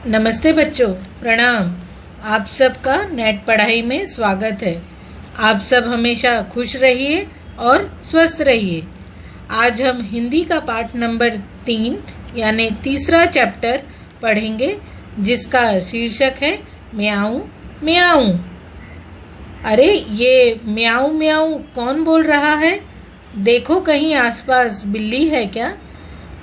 नमस्ते बच्चों, प्रणाम। आप सबका नेट पढ़ाई में स्वागत है। आप सब हमेशा खुश रहिए और स्वस्थ रहिए। आज हम हिंदी का पाठ नंबर 3 यानी तीसरा चैप्टर पढ़ेंगे, जिसका शीर्षक है म्याऊं म्याऊं। अरे ये म्याऊं म्याऊं कौन बोल रहा है? देखो कहीं आसपास बिल्ली है क्या?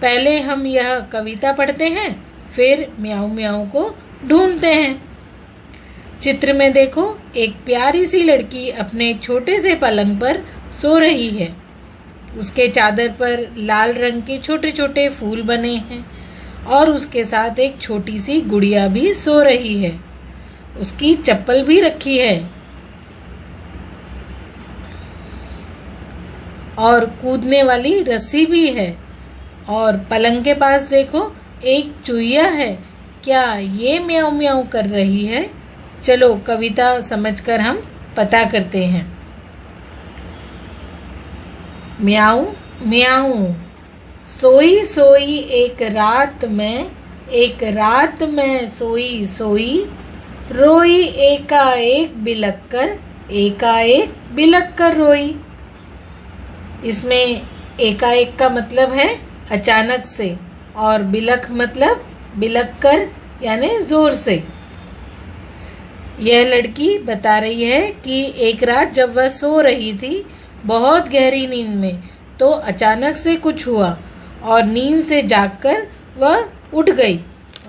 पहले हम यह कविता पढ़ते हैं, फिर म्याऊं म्याऊं को ढूंढते हैं। चित्र में देखो, एक प्यारी सी लड़की अपने छोटे से पलंग पर सो रही है। उसके चादर पर लाल रंग के छोटे छोटे फूल बने हैं और उसके साथ एक छोटी सी गुड़िया भी सो रही है। उसकी चप्पल भी रखी है और कूदने वाली रस्सी भी है। और पलंग के पास देखो, एक चूहिया है। क्या ये म्याऊं म्याऊं कर रही है? चलो कविता समझकर हम पता करते हैं। म्याऊं म्याऊं, सोई सोई एक रात में सोई सोई, रोई एकाएक बिलक कर रोई। इसमें एकाएक का मतलब है अचानक से, और बिलख मतलब बिलक कर यानी जोर से। यह लड़की बता रही है कि एक रात जब वह सो रही थी बहुत गहरी नींद में, तो अचानक से कुछ हुआ और नींद से जागकर वह उठ गई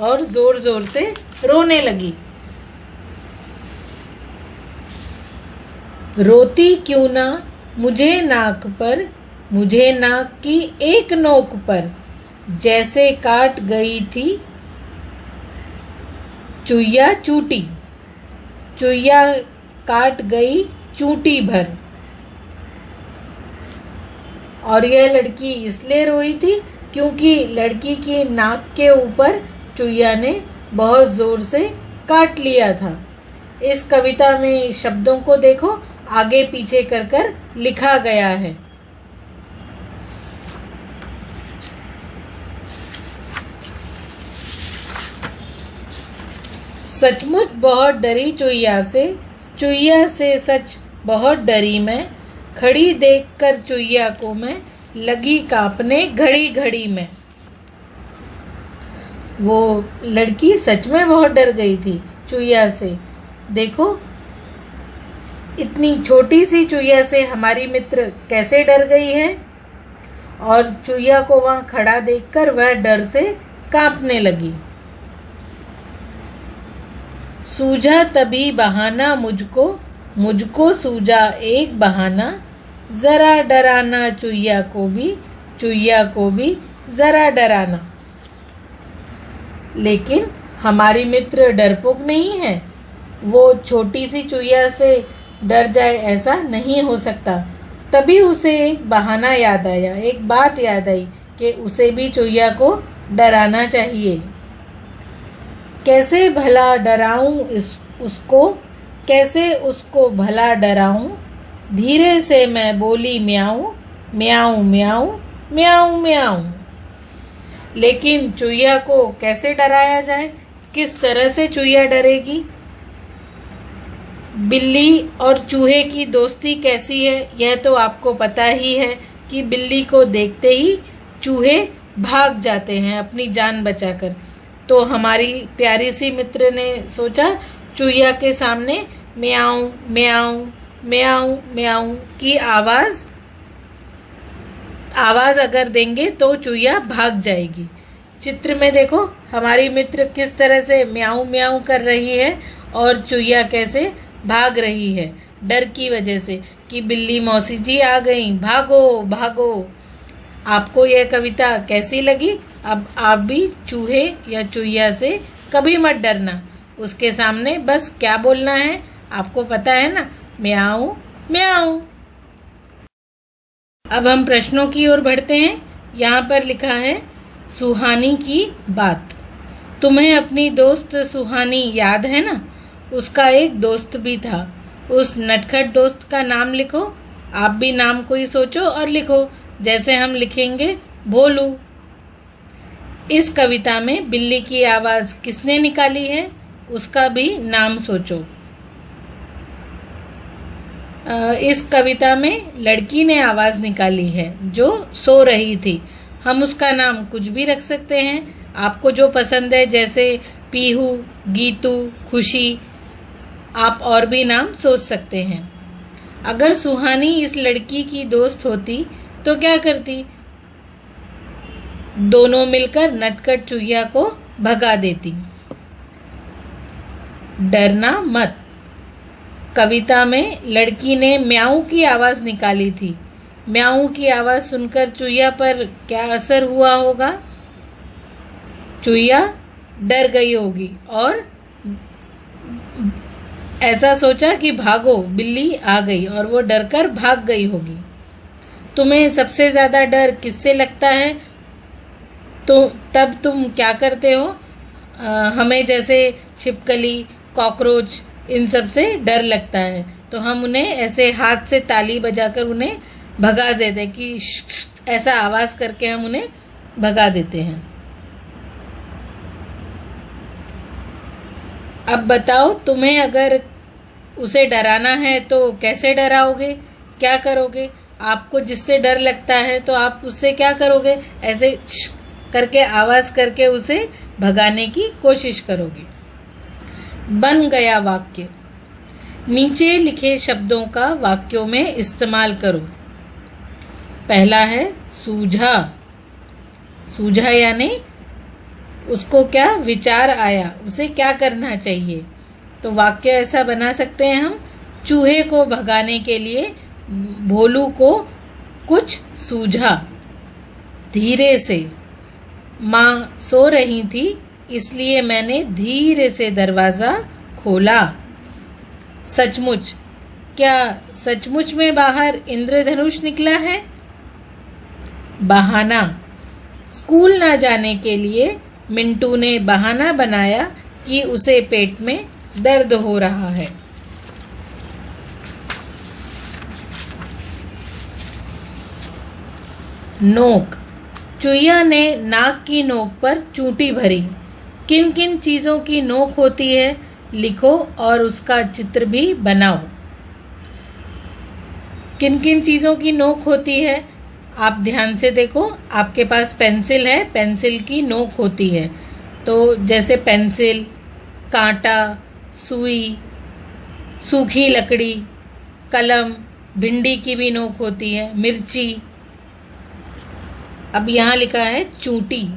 और जोर जोर से रोने लगी। रोती क्यों ना मुझे नाक की एक नोक पर, जैसे काट गई थी चुईया काट गई चूंटी भर। और यह लड़की इसलिए रोई थी क्योंकि लड़की की नाक के ऊपर चुईया ने बहुत जोर से काट लिया था। इस कविता में शब्दों को देखो, आगे पीछे कर लिखा गया है। सचमुच बहुत डरी चुईया से सच बहुत डरी मैं, खड़ी देखकर चुईया को मैं लगी कांपने घड़ी घड़ी में। वो लड़की सच में बहुत डर गई थी चुईया से। देखो, इतनी छोटी सी चुईया से हमारी मित्र कैसे डर गई है, और चुईया को वहाँ खड़ा देखकर वह डर से कांपने लगी। सूझा तभी बहाना मुझको सूझा एक बहाना, जरा डराना चुईया को भी जरा डराना। लेकिन हमारी मित्र डरपोक नहीं है। वो छोटी सी चुईया से डर जाए ऐसा नहीं हो सकता। तभी उसे एक बहाना याद आया, एक बात याद आई कि उसे भी चुईया को डराना चाहिए। कैसे भला डराऊं, धीरे से मैं बोली म्याऊं म्याऊं म्याऊं म्याऊं म्याऊं। लेकिन चुईया को कैसे डराया जाए? किस तरह से चुईया डरेगी? बिल्ली और चूहे की दोस्ती कैसी है, यह तो आपको पता ही है कि बिल्ली को देखते ही चूहे भाग जाते हैं अपनी जान बचाकर। तो हमारी प्यारी सी मित्र ने सोचा, चुईया के सामने म्याऊं म्याऊं म्याऊं म्याऊं की आवाज़ अगर देंगे तो चुईया भाग जाएगी। चित्र में देखो, हमारी मित्र किस तरह से म्याऊं म्याऊं कर रही है और चुईया कैसे भाग रही है डर की वजह से कि बिल्ली मौसी जी आ गई, भागो भागो। आपको यह कविता कैसी लगी? अब आप भी चूहे या चुईया से कभी मत डरना। उसके सामने बस क्या बोलना है, आपको पता है ना, म्याऊं म्याऊं। अब हम प्रश्नों की ओर बढ़ते हैं। यहाँ पर लिखा है, सुहानी की बात। तुम्हें अपनी दोस्त सुहानी याद है ना? उसका एक दोस्त भी था। उस नटखट दोस्त का नाम लिखो। आप भी नाम कोई सोचो और लिखो। जैसे हम लिखेंगे भोलू। इस कविता में बिल्ली की आवाज़ किसने निकाली है, उसका भी नाम सोचो। इस कविता में लड़की ने आवाज़ निकाली है जो सो रही थी। हम उसका नाम कुछ भी रख सकते हैं, आपको जो पसंद है, जैसे पीहू, गीतू, खुशी, आप और भी नाम सोच सकते हैं। अगर सुहानी इस लड़की की दोस्त होती तो क्या करती? दोनों मिलकर नटखट चूहिया को भगा देती। डरना मत। कविता में लड़की ने म्याऊ की आवाज़ निकाली थी। म्याऊ की आवाज़ सुनकर चूहिया पर क्या असर हुआ होगा? चूहिया डर गई होगी और ऐसा सोचा कि भागो, बिल्ली आ गई, और वो डरकर भाग गई होगी। तुम्हें सबसे ज़्यादा डर किससे लगता है? तो तब तुम क्या करते हो? हमें जैसे छिपकली, कॉकरोच, इन सब से डर लगता है तो हम उन्हें ऐसे हाथ से ताली बजाकर उन्हें भगा देते हैं कि ऐसा आवाज़ करके हम उन्हें भगा देते हैं। अब बताओ, तुम्हें अगर उसे डराना है तो कैसे डराओगे, क्या करोगे? आपको जिससे डर लगता है तो आप उससे क्या करोगे? ऐसे करके आवाज़ करके उसे भगाने की कोशिश करोगे। बन गया वाक्य। नीचे लिखे शब्दों का वाक्यों में इस्तेमाल करो। पहला है सूझा। सूझा यानी उसको क्या विचार आया, उसे क्या करना चाहिए। तो वाक्य ऐसा बना सकते हैं हम, चूहे को भगाने के लिए भोलू को कुछ सूझा। धीरे से। माँ सो रही थी इसलिए मैंने धीरे से दरवाज़ा खोला। सचमुच। क्या सचमुच में बाहर इंद्रधनुष निकला है? बहाना। स्कूल ना जाने के लिए मिंटू ने बहाना बनाया कि उसे पेट में दर्द हो रहा है। नोक। चूहिया ने नाक की नोक पर चूंटी भरी। किन किन चीज़ों की नोक होती है लिखो और उसका चित्र भी बनाओ। किन किन चीज़ों की नोक होती है? आप ध्यान से देखो, आपके पास पेंसिल है, पेंसिल की नोक होती है। तो जैसे पेंसिल, कांटा, सुई, सूखी लकड़ी, कलम, भिंडी की भी नोक होती है, मिर्ची। अब यहाँ लिखा है चूंटी।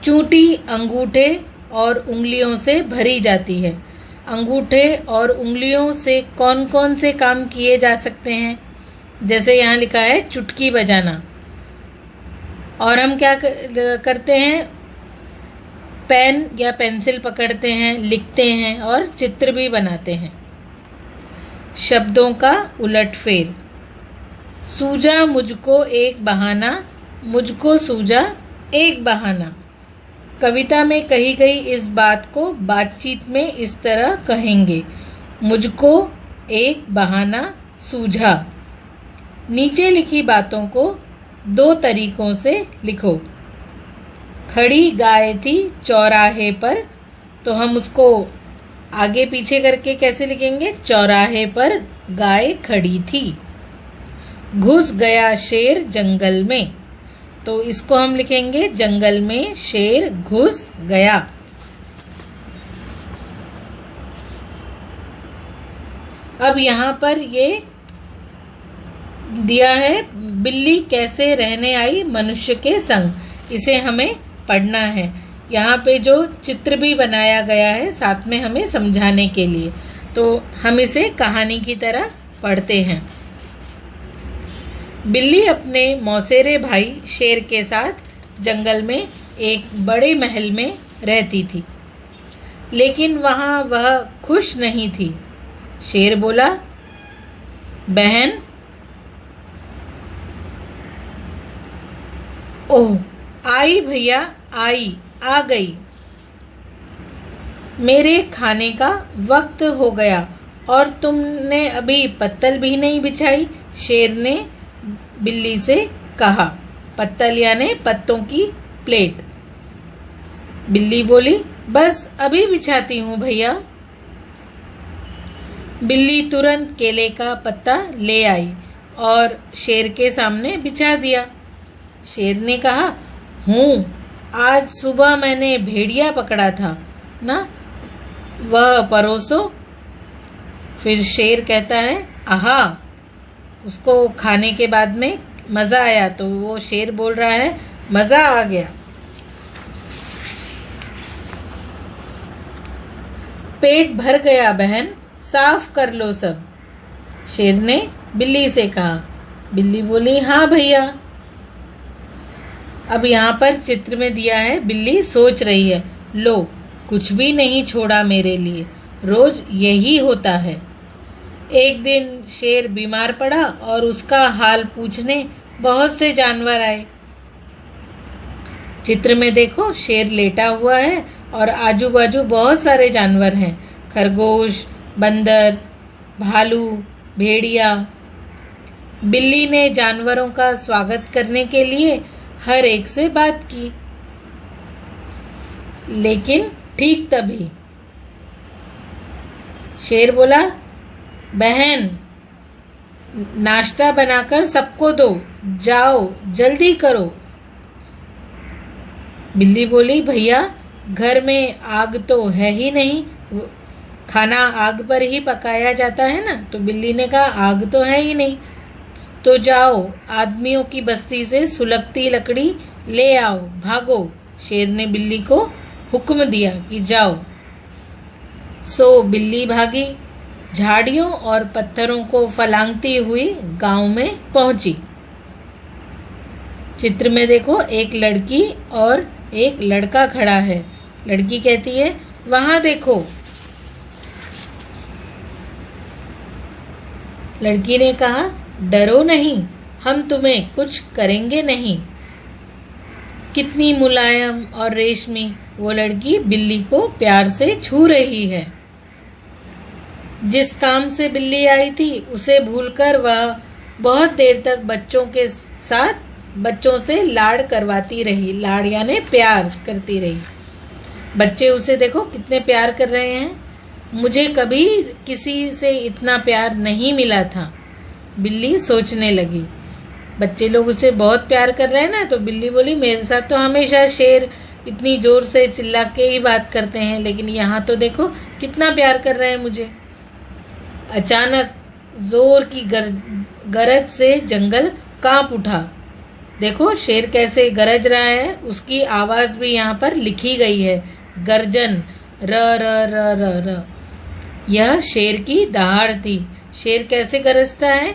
चूंटी अंगूठे और उंगलियों से भरी जाती है। अंगूठे और उंगलियों से कौन कौन से काम किए जा सकते हैं? जैसे यहाँ लिखा है चुटकी बजाना। और हम क्या करते हैं? पेन या पेंसिल पकड़ते हैं, लिखते हैं और चित्र भी बनाते हैं। शब्दों का उलटफेर। सूझा मुझको एक बहाना, मुझको सूझा एक बहाना। कविता में कही गई इस बात को बातचीत में इस तरह कहेंगे, मुझको एक बहाना सूझा। नीचे लिखी बातों को दो तरीकों से लिखो। खड़ी गाय थी चौराहे पर, तो हम उसको आगे पीछे करके कैसे लिखेंगे? चौराहे पर गाय खड़ी थी। घुस गया शेर जंगल में, तो इसको हम लिखेंगे जंगल में शेर घुस गया। अब यहाँ पर ये दिया है, बिल्ली कैसे रहने आई मनुष्य के संग, इसे हमें पढ़ना है। यहाँ पे जो चित्र भी बनाया गया है साथ में हमें समझाने के लिए, तो हम इसे कहानी की तरह पढ़ते हैं। बिल्ली अपने मौसेरे भाई शेर के साथ जंगल में एक बड़े महल में रहती थी, लेकिन वहाँ वह खुश नहीं थी। शेर बोला, बहन, ओह आई भैया, आई, आ गई। मेरे खाने का वक्त हो गया और तुमने अभी पत्तल भी नहीं बिछाई, शेर ने बिल्ली से कहा। पत्तल यानी पत्तों की प्लेट। बिल्ली बोली, बस अभी बिछाती हूँ भैया। बिल्ली तुरंत केले का पत्ता ले आई और शेर के सामने बिछा दिया। शेर ने कहा, आज सुबह मैंने भेड़िया पकड़ा था ना, वह परोसो। फिर शेर कहता है, आहा, उसको खाने के बाद में मज़ा आया। तो वो शेर बोल रहा है, मज़ा आ गया। पेट भर गया बहन, साफ कर लो सब, शेर ने बिल्ली से कहा। बिल्ली बोली, हाँ भैया। अब यहाँ पर चित्र में दिया है, बिल्ली सोच रही है, लो कुछ भी नहीं छोड़ा मेरे लिए, रोज यही होता है। एक दिन शेर बीमार पड़ा और उसका हाल पूछने बहुत से जानवर आए। चित्र में देखो, शेर लेटा हुआ है और आजू बाजू बहुत सारे जानवर हैं, खरगोश, बंदर, भालू, भेड़िया। बिल्ली ने जानवरों का स्वागत करने के लिए हर एक से बात की, लेकिन ठीक तभी शेर बोला, बहन नाश्ता बनाकर सबको दो, जाओ जल्दी करो। बिल्ली बोली, भैया घर में आग तो है ही नहीं, खाना आग पर ही पकाया जाता है ना। तो बिल्ली ने कहा, आग तो है ही नहीं, तो जाओ आदमियों की बस्ती से सुलगती लकड़ी ले आओ, भागो। शेर ने बिल्ली को हुक्म दिया कि जाओ। सो बिल्ली भागी, झाड़ियों और पत्थरों को फलांगती हुई गांव में पहुंची। चित्र में देखो, एक लड़की और एक लड़का खड़ा है। लड़की कहती है, वहां देखो। लड़की ने कहा, डरो नहीं, हम तुम्हें कुछ करेंगे नहीं। कितनी मुलायम और रेशमी वो लड़की बिल्ली को प्यार से छू रही है। जिस काम से बिल्ली आई थी उसे भूलकर वह बहुत देर तक बच्चों से लाड़ करवाती रही। लाड़ यानी प्यार करती रही। बच्चे उसे देखो कितने प्यार कर रहे हैं। मुझे कभी किसी से इतना प्यार नहीं मिला था, बिल्ली सोचने लगी। बच्चे लोग उसे बहुत प्यार कर रहे हैं ना। तो बिल्ली बोली, मेरे साथ तो हमेशा शेर इतनी ज़ोर से चिल्ला के ही बात करते हैं, लेकिन यहाँ तो देखो कितना प्यार कर रहे हैं मुझे। अचानक जोर की गरज से जंगल कांप उठा। देखो शेर कैसे गरज रहा है, उसकी आवाज़ भी यहाँ पर लिखी गई है, गर्जन, र र र र र। यह शेर की दहाड़ थी। शेर कैसे गरजता है।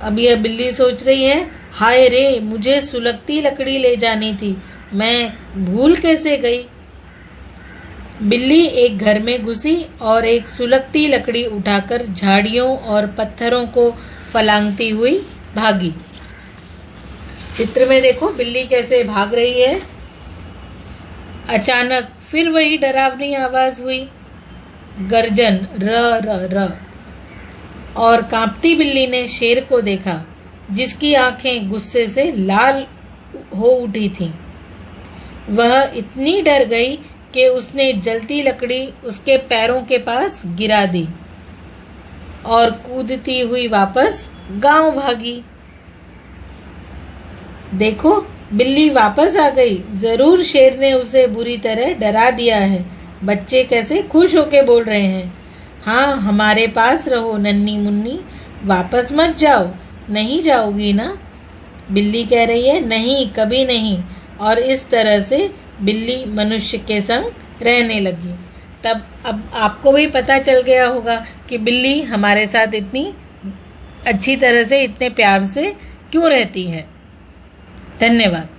अब यह बिल्ली सोच रही है, हाय रे, मुझे सुलगती लकड़ी ले जानी थी, मैं भूल कैसे गई। बिल्ली एक घर में घुसी और एक सुलगती लकड़ी उठाकर झाड़ियों और पत्थरों को फलांगती हुई भागी। चित्र में देखो बिल्ली कैसे भाग रही है। अचानक फिर वही डरावनी आवाज़ हुई, गर्जन, र र र। और कांपती बिल्ली ने शेर को देखा, जिसकी आंखें गुस्से से लाल हो उठी थीं। वह इतनी डर गई कि उसने जलती लकड़ी उसके पैरों के पास गिरा दी और कूदती हुई वापस गांव भागी। देखो बिल्ली वापस आ गई। जरूर शेर ने उसे बुरी तरह डरा दिया है। बच्चे कैसे खुश होके बोल रहे हैं, हाँ हमारे पास रहो नन्ही मुन्नी, वापस मत जाओ। नहीं जाओगी ना। बिल्ली कह रही है, नहीं कभी नहीं। और इस तरह से बिल्ली मनुष्य के संग रहने लगी। तब अब आपको भी पता चल गया होगा कि बिल्ली हमारे साथ इतनी अच्छी तरह से, इतने प्यार से क्यों रहती है। धन्यवाद।